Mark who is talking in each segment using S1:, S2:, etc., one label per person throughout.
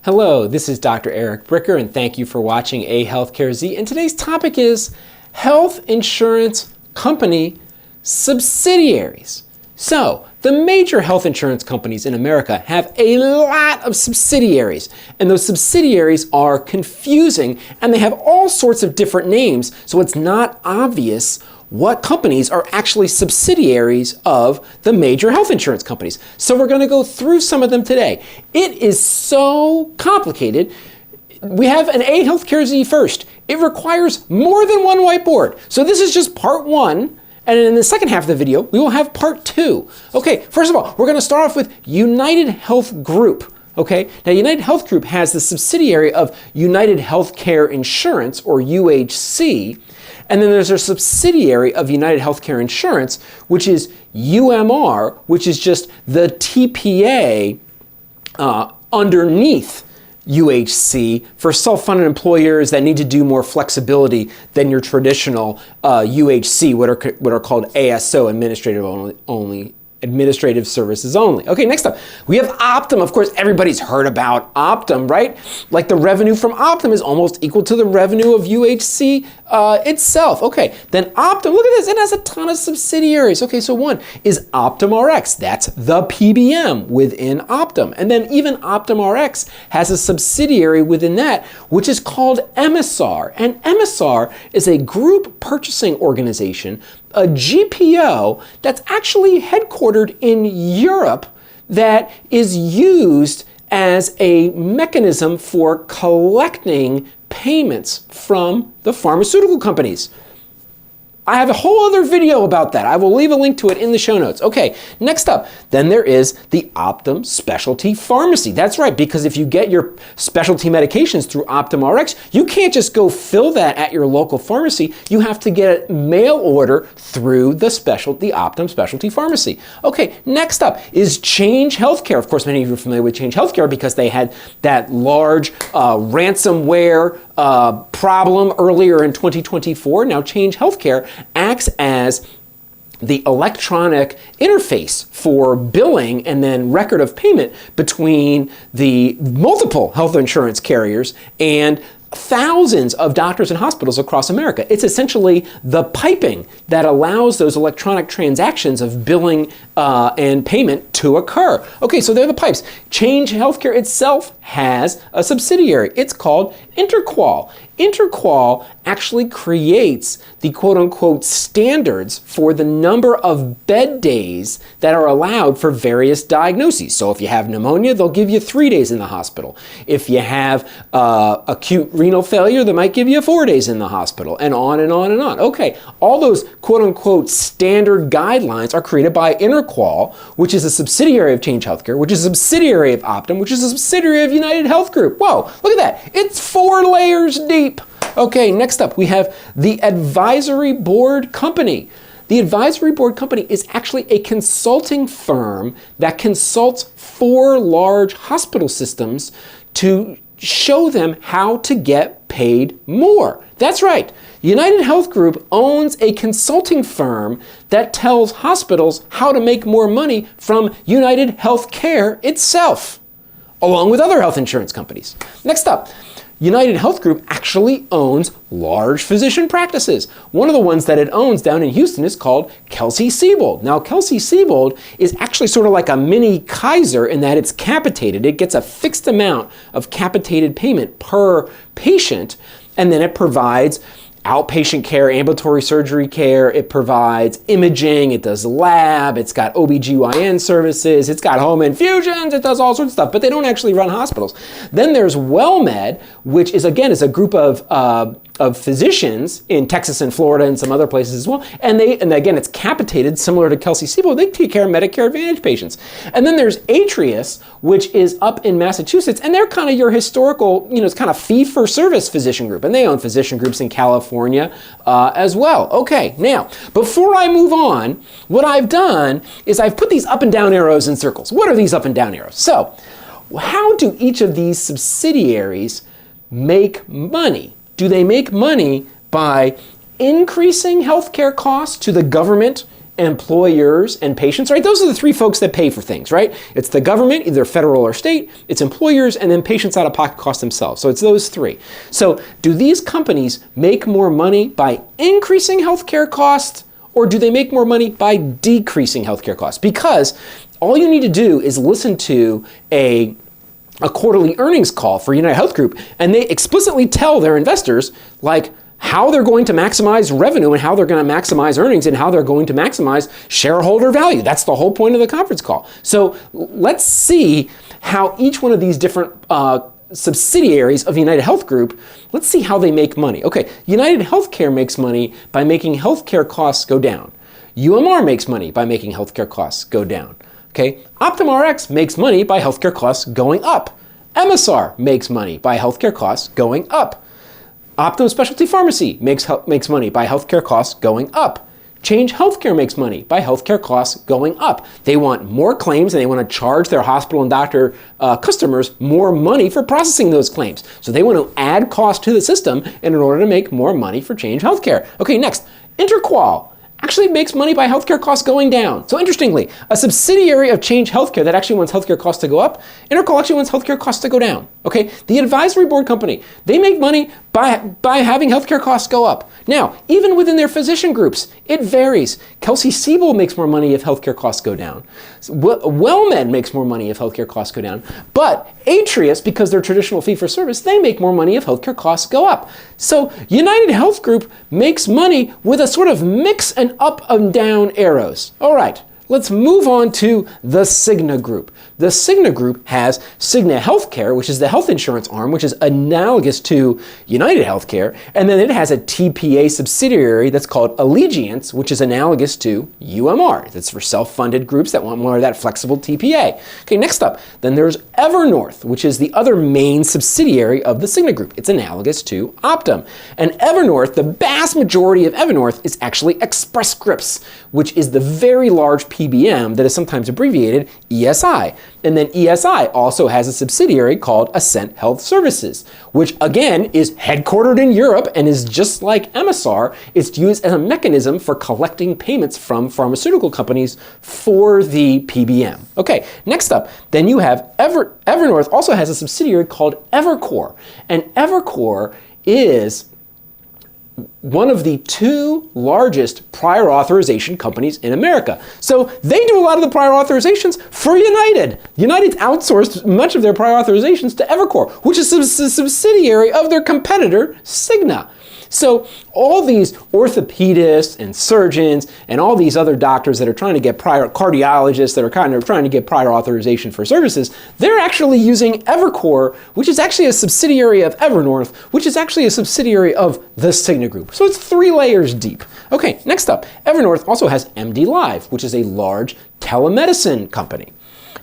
S1: Hello, this is Dr. Eric Bricker, and thank you for watching A Healthcare Z. And today's topic is health insurance company subsidiaries. So, the major health insurance companies in America have a lot of subsidiaries, and those subsidiaries are confusing, and they have all sorts of different names, so it's not obvious what companies are actually subsidiaries of the major health insurance companies. So we're going to go through some of them today. It is so complicated. We have an A Healthcare Z first. It requires more than one whiteboard. So this is just part one. And in the second half of the video, we will have part two. Okay, first of all, we're going to start off with UnitedHealth Group. Okay, now UnitedHealth Group has the subsidiary of UnitedHealthcare Insurance, or UHC, and then there's a subsidiary of UnitedHealthcare Insurance, which is UMR, which is just the TPA underneath UHC for self-funded employers that need to do more flexibility than your traditional UHC, what are called ASO, administrative services only. Okay, next up, we have Optum. Of course, everybody's heard about Optum, right? Like the revenue from Optum is almost equal to the revenue of UHC itself. Okay, then Optum, look at this, it has a ton of subsidiaries. Okay, so one is OptumRx. That's the PBM within Optum. And then even OptumRx has a subsidiary within that, which is called Emisar. And Emisar is a group purchasing organization, a GPO that's actually headquartered in Europe that is used as a mechanism for collecting payments from the pharmaceutical companies. I have a whole other video about that. I will leave a link to it in the show notes. Okay, next up, then there is the Optum Specialty Pharmacy. That's right, because if you get your specialty medications through OptumRx, you can't just go fill that at your local pharmacy. You have to get a mail order through the Optum Specialty Pharmacy. Okay, next up is Change Healthcare. Of course, many of you are familiar with Change Healthcare because they had that large ransomware problem earlier in 2024. Now Change Healthcare acts as the electronic interface for billing and then record of payment between the multiple health insurance carriers and thousands of doctors and hospitals across America. It's essentially the piping that allows those electronic transactions of billing and payment to occur. Okay, so they're the pipes. Change Healthcare itself has a subsidiary. It's called Interqual. Interqual actually creates the quote-unquote standards for the number of bed days that are allowed for various diagnoses. So if you have pneumonia, they'll give you 3 days in the hospital. If you have acute renal failure, they might give you 4 days in the hospital, and on and on and on. Okay, all those quote-unquote standard guidelines are created by Interqual, which is a subsidiary of Change Healthcare, which is a subsidiary of Optum, which is a subsidiary of UnitedHealth Group. Whoa, look at that. It's 4 layers deep. Okay, next up we have the Advisory Board Company. The Advisory Board Company is actually a consulting firm that consults 4 large hospital systems to show them how to get paid more. That's right. UnitedHealth Group owns a consulting firm that tells hospitals how to make more money from UnitedHealthcare itself, along with other health insurance companies. Next up, UnitedHealth Group actually owns large physician practices. One of the ones that it owns down in Houston is called Kelsey-Seybold. Now, Kelsey-Seybold is actually sort of like a mini Kaiser in that it's capitated. It gets a fixed amount of capitated payment per patient, and then it provides outpatient care, ambulatory surgery care, it provides imaging, it does lab, it's got OBGYN services, it's got home infusions, it does all sorts of stuff, but they don't actually run hospitals. Then there's WellMed, which is again is a group of physicians in Texas and Florida and some other places as well, and again it's capitated similar to Kelsey-Seybold. They take care of Medicare Advantage patients. And then there's Atrius, which is up in Massachusetts, and they're kind of your historical, it's kind of fee-for-service physician group, and they own physician groups in California as well. Okay, now, before I move on, what I've done is I've put these up and down arrows in circles. What are these up and down arrows? So, how do each of these subsidiaries make money? Do they make money by increasing healthcare costs to the government employers and patients, right? Those are the three folks that pay for things, right? It's the government, either federal or state, it's employers, and then patients out of pocket cost themselves. So it's those three. So do these companies make more money by increasing healthcare costs, or do they make more money by decreasing healthcare costs? Because all you need to do is listen to a quarterly earnings call for UnitedHealth Group, and they explicitly tell their investors, like, how they're going to maximize revenue and how they're going to maximize earnings and how they're going to maximize shareholder value. That's the whole point of the conference call. So let's see how each one of these different subsidiaries of UnitedHealth Group, let's see how they make money. Okay, UnitedHealthcare makes money by making healthcare costs go down. UMR makes money by making healthcare costs go down. Okay, OptumRx makes money by healthcare costs going up. Emisar makes money by healthcare costs going up. Optum Specialty Pharmacy makes money by healthcare costs going up. Change Healthcare makes money by healthcare costs going up. They want more claims and they want to charge their hospital and doctor customers more money for processing those claims. So they want to add cost to the system in order to make more money for Change Healthcare. Okay, next, Interqual actually makes money by healthcare costs going down. So interestingly, a subsidiary of Change Healthcare that actually wants healthcare costs to go up, Interqual actually wants healthcare costs to go down. Okay, the advisory board company, they make money by having healthcare costs go up. Now, even within their physician groups, it varies. Kelsey-Seybold makes more money if healthcare costs go down. WellMed makes more money if healthcare costs go down. But Atrius, because they're traditional fee-for-service, they make more money if healthcare costs go up. So UnitedHealth Group makes money with a sort of mix and up and down arrows. All right. Let's move on to the Cigna Group. The Cigna Group has Cigna Healthcare, which is the health insurance arm, which is analogous to UnitedHealthcare, and then it has a TPA subsidiary that's called Allegiance, which is analogous to UMR. That's for self-funded groups that want more of that flexible TPA. Okay, next up, then there's Evernorth, which is the other main subsidiary of the Cigna Group. It's analogous to Optum. And Evernorth, the vast majority of Evernorth is actually Express Scripts, which is the very large PBM that is sometimes abbreviated ESI. And then ESI also has a subsidiary called Ascent Health Services, which again is headquartered in Europe and is just like Emisar. It's used as a mechanism for collecting payments from pharmaceutical companies for the PBM. Okay, next up, then you have Evernorth also has a subsidiary called eviCore. And eviCore is one of the two largest prior authorization companies in America. So they do a lot of the prior authorizations for United. United's outsourced much of their prior authorizations to eviCore, which is a subsidiary of their competitor, Cigna. So all these orthopedists and surgeons and all these other doctors that are trying to get prior cardiologists that are kind of trying to get prior authorization for services, they're actually using eviCore, which is actually a subsidiary of Evernorth, which is actually a subsidiary of the Cigna Group. So it's 3 layers deep. Okay, next up, Evernorth also has MDLive, which is a large telemedicine company.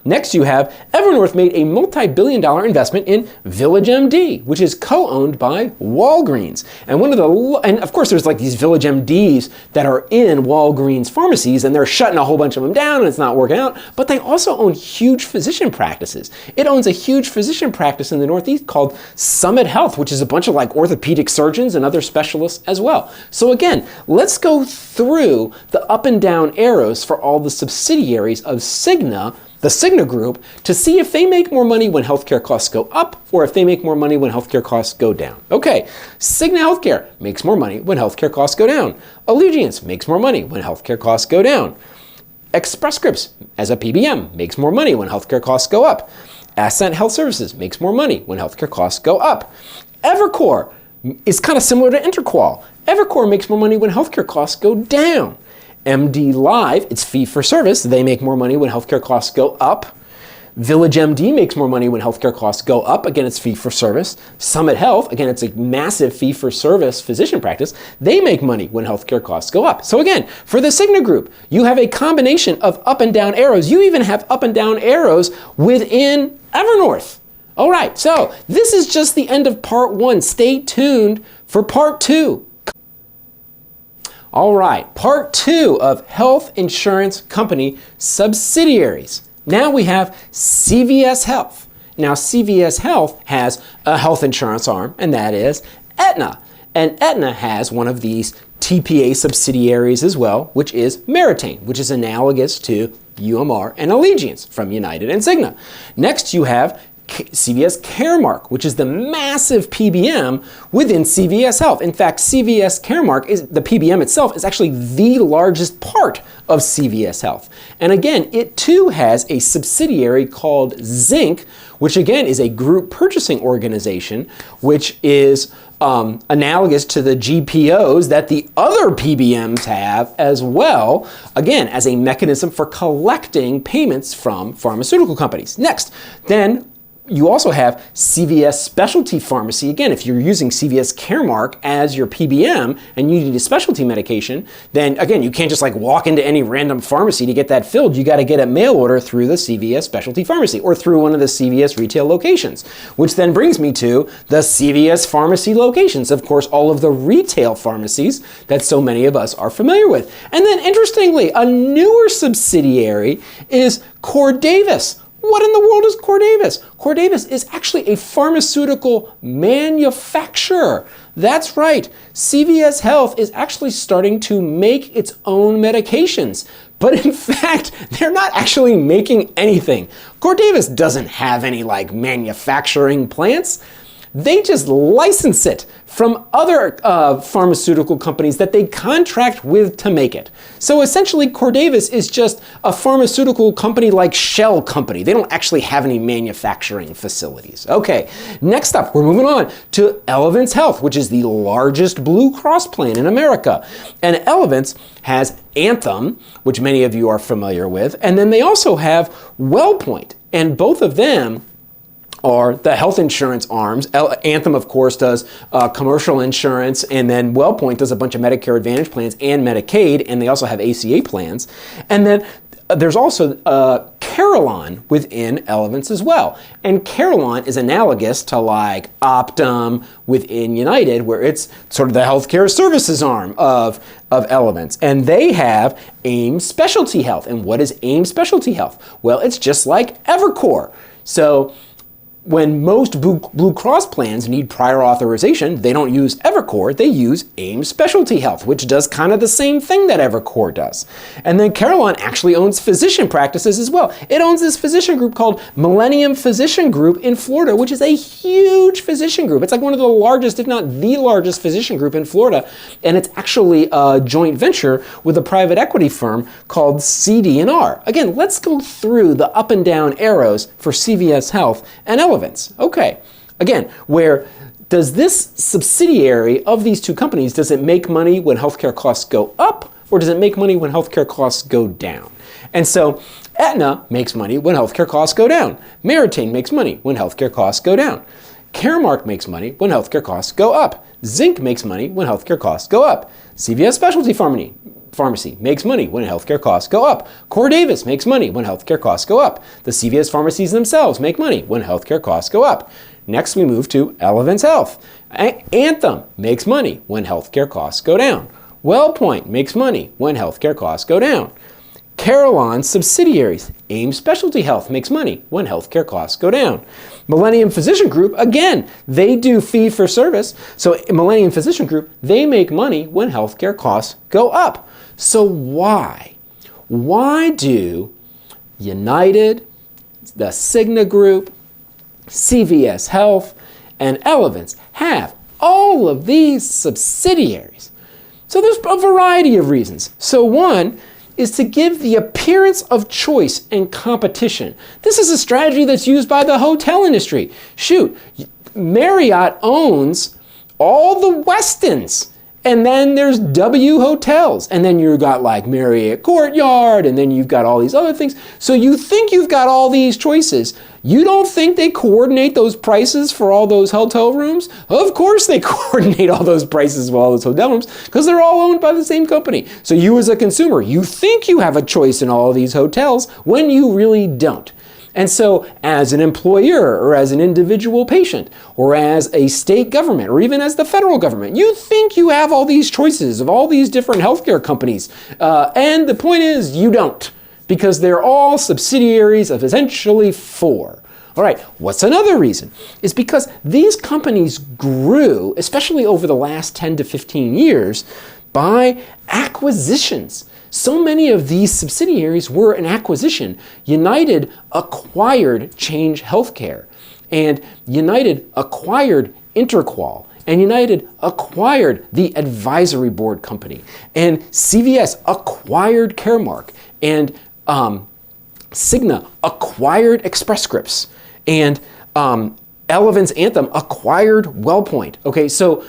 S1: Next, you have Evernorth made a multi-billion-dollar investment in VillageMD, which is co-owned by Walgreens. And of course, there's like these VillageMDs that are in Walgreens pharmacies, and they're shutting a whole bunch of them down, and it's not working out. But they also own huge physician practices. It owns a huge physician practice in the Northeast called Summit Health, which is a bunch of like orthopedic surgeons and other specialists as well. So again, let's go through the up and down arrows for all the subsidiaries of Cigna, the Cigna Group, to see if they make more money when healthcare costs go up or if they make more money when healthcare costs go down. Okay, Cigna Healthcare makes more money when healthcare costs go down. Allegiance makes more money when healthcare costs go down. Express Scripts, as a PBM, makes more money when healthcare costs go up. Ascent Health Services makes more money when healthcare costs go up. eviCore is kind of similar to Interqual. eviCore makes more money when healthcare costs go down. MDLive, it's fee for service. They make more money when healthcare costs go up. VillageMD makes more money when healthcare costs go up. Again, it's fee for service. Summit Health, again, it's a massive fee for service physician practice. They make money when healthcare costs go up. So again, for the Cigna Group, you have a combination of up and down arrows. You even have up and down arrows within Evernorth. All right, so this is just the end of part 1. Stay tuned for part 2. All right, part 2 of health insurance company subsidiaries. Now we have CVS Health. Now CVS Health has a health insurance arm, and that is Aetna. And Aetna has one of these TPA subsidiaries as well, which is Meritain, which is analogous to UMR and Allegiance from United and Cigna. Next, you have CVS Caremark, which is the massive PBM within CVS Health. In fact, CVS Caremark, the PBM itself, is actually the largest part of CVS Health. And again, it too has a subsidiary called Zinc, which again is a group purchasing organization, which is analogous to the GPOs that the other PBMs have as well, again, as a mechanism for collecting payments from pharmaceutical companies. Next, then, you also have CVS Specialty Pharmacy. Again, if you're using CVS Caremark as your PBM and you need a specialty medication, then again, you can't just like walk into any random pharmacy to get that filled. You got to get a mail order through the CVS Specialty Pharmacy or through one of the CVS retail locations, which then brings me to the CVS pharmacy locations. Of course, all of the retail pharmacies that so many of us are familiar with. And then interestingly, a newer subsidiary is Cordavis. What in the world is Cordavis? Cordavis is actually a pharmaceutical manufacturer. That's right. CVS Health is actually starting to make its own medications. But in fact, they're not actually making anything. Cordavis doesn't have any like manufacturing plants. They just license it from other pharmaceutical companies that they contract with to make it. So essentially, Cordavis is just a pharmaceutical company like Shell Company. They don't actually have any manufacturing facilities. Okay, next up, we're moving on to Elevance Health, which is the largest Blue Cross plan in America. And Elevance has Anthem, which many of you are familiar with, and then they also have Wellpoint, and both of them are the health insurance arms. Anthem, of course, does commercial insurance, and then Wellpoint does a bunch of Medicare Advantage plans and Medicaid, and they also have ACA plans. And then there's also Carelon within Elevance as well. And Carelon is analogous to like Optum within United, where it's sort of the healthcare services arm of Elevance. And they have AIM Specialty Health. And what is AIM Specialty Health? Well, it's just like eviCore. So when most Blue Cross plans need prior authorization, they don't use eviCore, they use AIM Specialty Health, which does kind of the same thing that eviCore does. And then Carelon actually owns physician practices as well. It owns this physician group called Millenium Physician Group in Florida, which is a huge physician group. It's like one of the largest, if not the largest physician group in Florida. And it's actually a joint venture with a private equity firm called CD&R. Again, let's go through the up and down arrows for CVS Health and Elevance. Okay, again, where does this subsidiary of these two companies, does it make money when healthcare costs go up, or does it make money when healthcare costs go down? And so Aetna makes money when healthcare costs go down. Meritain makes money when healthcare costs go down. Caremark makes money when healthcare costs go up. Zinc makes money when healthcare costs go up. CVS Specialty Pharmacy makes money when healthcare costs go up. Cordavis makes money when healthcare costs go up. The CVS pharmacies themselves make money when healthcare costs go up. Next, we move to Elevance Health. Anthem makes money when healthcare costs go down. Wellpoint makes money when healthcare costs go down. Carelon subsidiaries, AIM Specialty Health makes money when healthcare costs go down. Millenium Physician Group, again, they do fee for service. So Millenium Physician Group, they make money when healthcare costs go up. So why? Why do United, the Cigna Group, CVS Health, and Elevance have all of these subsidiaries? So there's a variety of reasons. So one is to give the appearance of choice and competition. This is a strategy that's used by the hotel industry. Shoot, Marriott owns all the Westins, and then there's W Hotels, and then you've got like Marriott Courtyard, and then you've got all these other things. So you think you've got all these choices. You don't think they coordinate those prices for all those hotel rooms? Of course they coordinate all those prices for all those hotel rooms because they're all owned by the same company. So you as a consumer, you think you have a choice in all of these hotels when you really don't. And so as an employer or as an individual patient or as a state government or even as the federal government, you think you have all these choices of all these different healthcare companies. And the point is you don't, because they're all subsidiaries of essentially four. All right, what's another reason? Is because these companies grew, especially over the last 10 to 15 years, by acquisitions. So many of these subsidiaries were an acquisition. United acquired Change Healthcare, and United acquired Interqual, and United acquired the advisory board company, and CVS acquired Caremark, and Cigna acquired Express Scripts, and Elevance Anthem acquired Wellpoint. Okay, so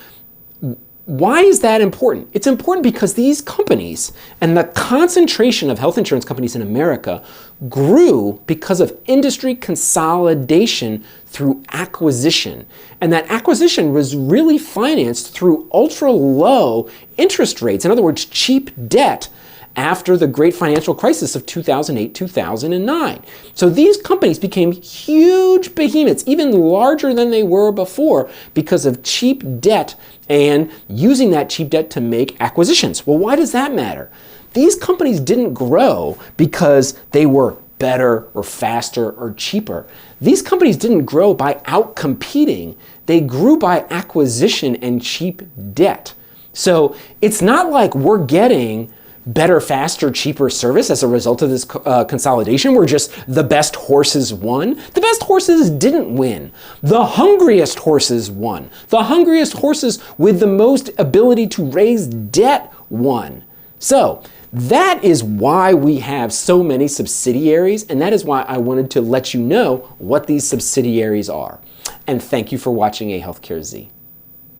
S1: why is that important? It's important because these companies and the concentration of health insurance companies in America grew because of industry consolidation through acquisition. And that acquisition was really financed through ultra low interest rates. In other words, cheap debt after the great financial crisis of 2008, 2009. So these companies became huge behemoths, even larger than they were before, because of cheap debt and using that cheap debt to make acquisitions. Well, why does that matter? These companies didn't grow because they were better or faster or cheaper. These companies didn't grow by outcompeting. They grew by acquisition and cheap debt. So it's not like we're getting better, faster, cheaper service as a result of this consolidation where just the best horses won. The best horses didn't win. The hungriest horses won. The hungriest horses with the most ability to raise debt won. So that is why we have so many subsidiaries, and that is why I wanted to let you know what these subsidiaries are. And thank you for watching A Healthcare Z.